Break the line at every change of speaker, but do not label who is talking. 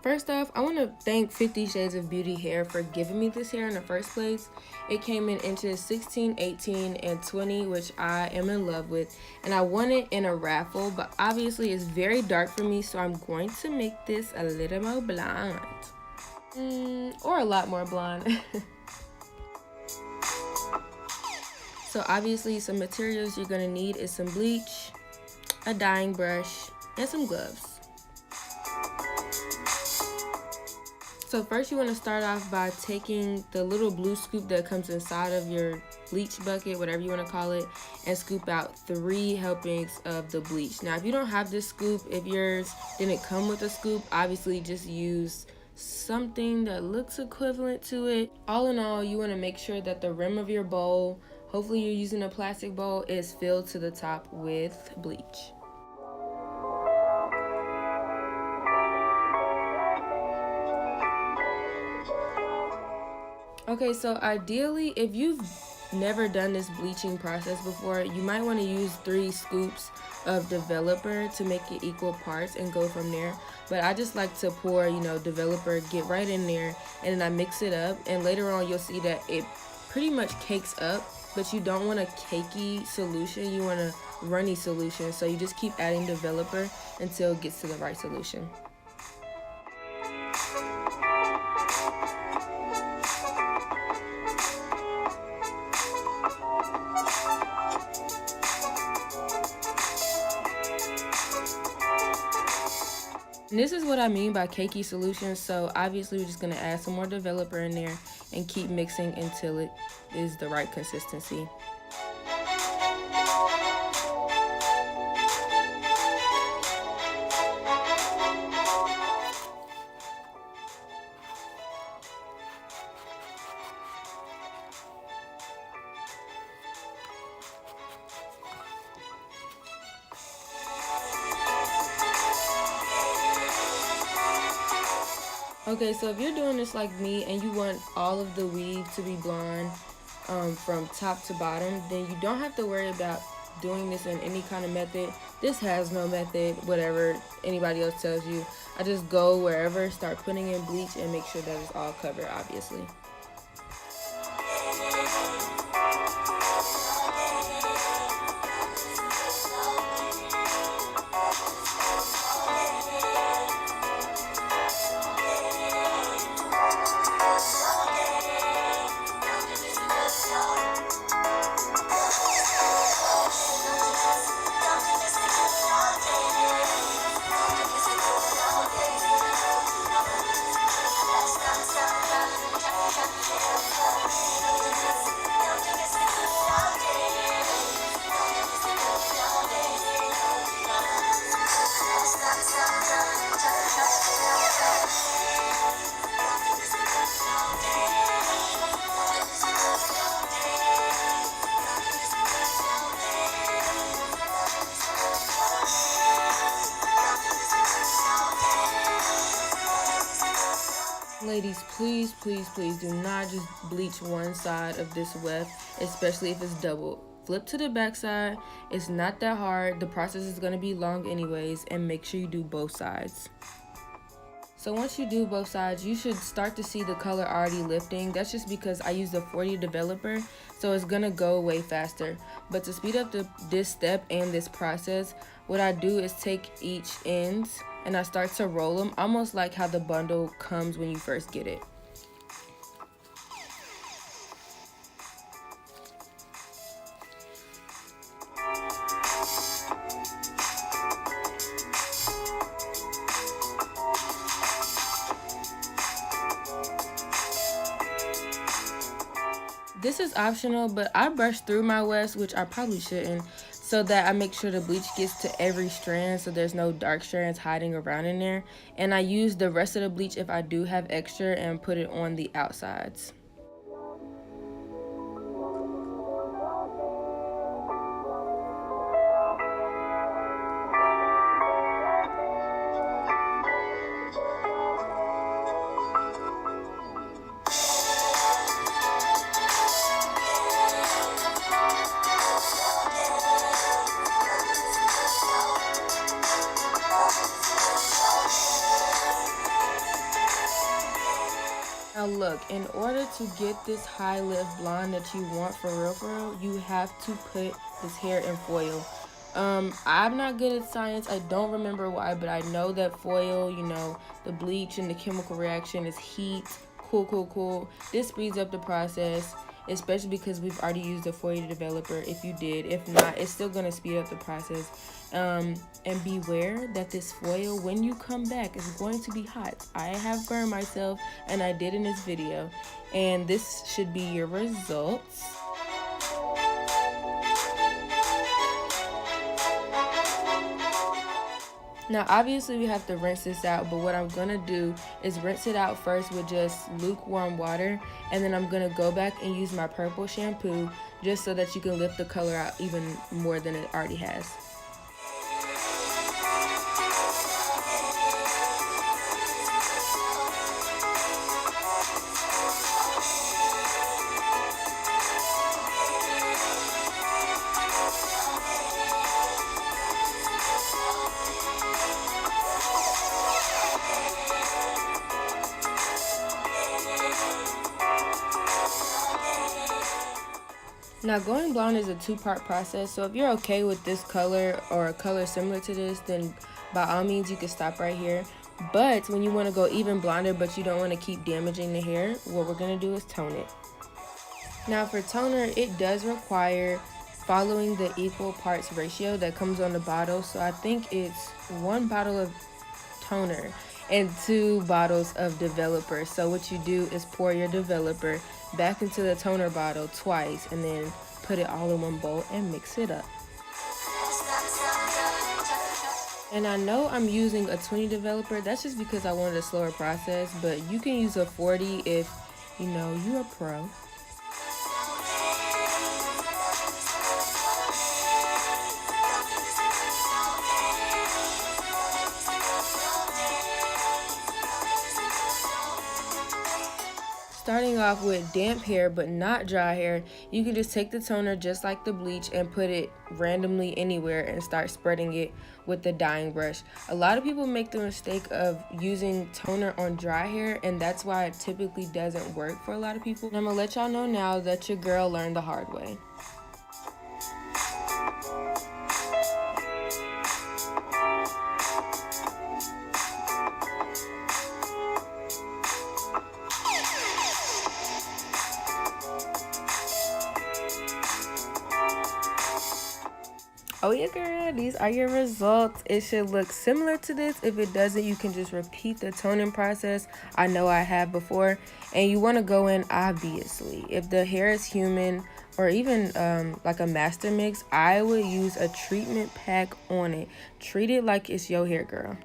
First off, I want to thank 50 Shades of Beauty hair for giving me this hair in the first place. It came in inches 16, 18, and 20, which I am in love with. And I want it in a raffle, but obviously it's very dark for me, so I'm going to make this a little more blonde. Or a lot more blonde. So obviously some materials you're going to need is some bleach, a dyeing brush, and some gloves. So first you want to start off by taking the little blue scoop that comes inside of your bleach bucket, whatever you want to call it, and scoop out 3 helpings of the bleach. Now if you don't have this scoop, if yours didn't come with a scoop, obviously just use something that looks equivalent to it. All in all, you want to make sure that the rim of your bowl, hopefully you're using a plastic bowl, is filled to the top with bleach. Okay, so ideally, if you've never done this bleaching process before, you might want to use 3 scoops of developer to make it equal parts and go from there. But I just like to pour, developer, get right in there, and then I mix it up, and later on you'll see that it pretty much cakes up, but you don't want a cakey solution, you want a runny solution. So you just keep adding developer until it gets to the right solution. And this is what I mean by cakey solutions. So obviously we're just going to add some more developer in there and keep mixing until it is the right consistency. Okay, so if you're doing this like me and you want all of the weave to be blonde from top to bottom, then you don't have to worry about doing this in any kind of method. This has no method, whatever anybody else tells you. I just go wherever, start putting in bleach, and make sure that it's all covered, obviously. Ladies, please, please, please do not just bleach one side of this weft, especially if it's double. Flip to the back side. It's not that hard. The process is going to be long anyways, and make sure you do both sides. So once you do both sides, you should start to see the color already lifting. That's just because I used a 40 developer, so it's gonna go way faster. But to speed up this step and this process, what I do is take each end and I start to roll them, almost like how the bundle comes when you first get it. This is optional, but I brush through my wefts, which I probably shouldn't, so that I make sure the bleach gets to every strand so there's no dark strands hiding around in there. And I use the rest of the bleach if I do have extra and put it on the outsides. look, in order to get this high lift blonde that you want for real, you have to put this hair in foil. I'm not good at science. I don't remember why, but I know that foil, you know, the bleach and the chemical reaction is heat. Cool. This speeds up the process, especially because we've already used a foil developer. If you did, if not, it's still gonna speed up the process. And beware that this foil, when you come back, is going to be hot. I have burned myself, and I did in this video, and this should be your results. Now obviously we have to rinse this out, but what I'm gonna do is rinse it out first with just lukewarm water, and then I'm gonna go back and use my purple shampoo just so that you can lift the color out even more than it already has. Now going blonde is a two-part process, so if you're okay with this color or a color similar to this, then by all means you can stop right here. But when you want to go even blonder but you don't want to keep damaging the hair, what we're going to do is tone it. Now for toner, it does require following the equal parts ratio that comes on the bottle. So I think it's 1 bottle of toner and 2 bottles of developer. So what you do is pour your developer back into the toner bottle twice and then put it all in one bowl and mix it up. And I know I'm using a 20 developer, that's just because I wanted a slower process, but you can use a 40 if you know you're a pro. Starting off with damp hair but not dry hair, you can just take the toner just like the bleach and put it randomly anywhere and start spreading it with the dyeing brush. A lot of people make the mistake of using toner on dry hair, and that's why it typically doesn't work for a lot of people. And I'm gonna let y'all know now that your girl learned the hard way. Oh yeah girl, these are your results. It should look similar to this. If it doesn't, you can just repeat the toning process. I know I have before. And you want to go in, obviously, if the hair is human or even like a master mix, I would use a treatment pack on it. Treat it like it's your hair, girl.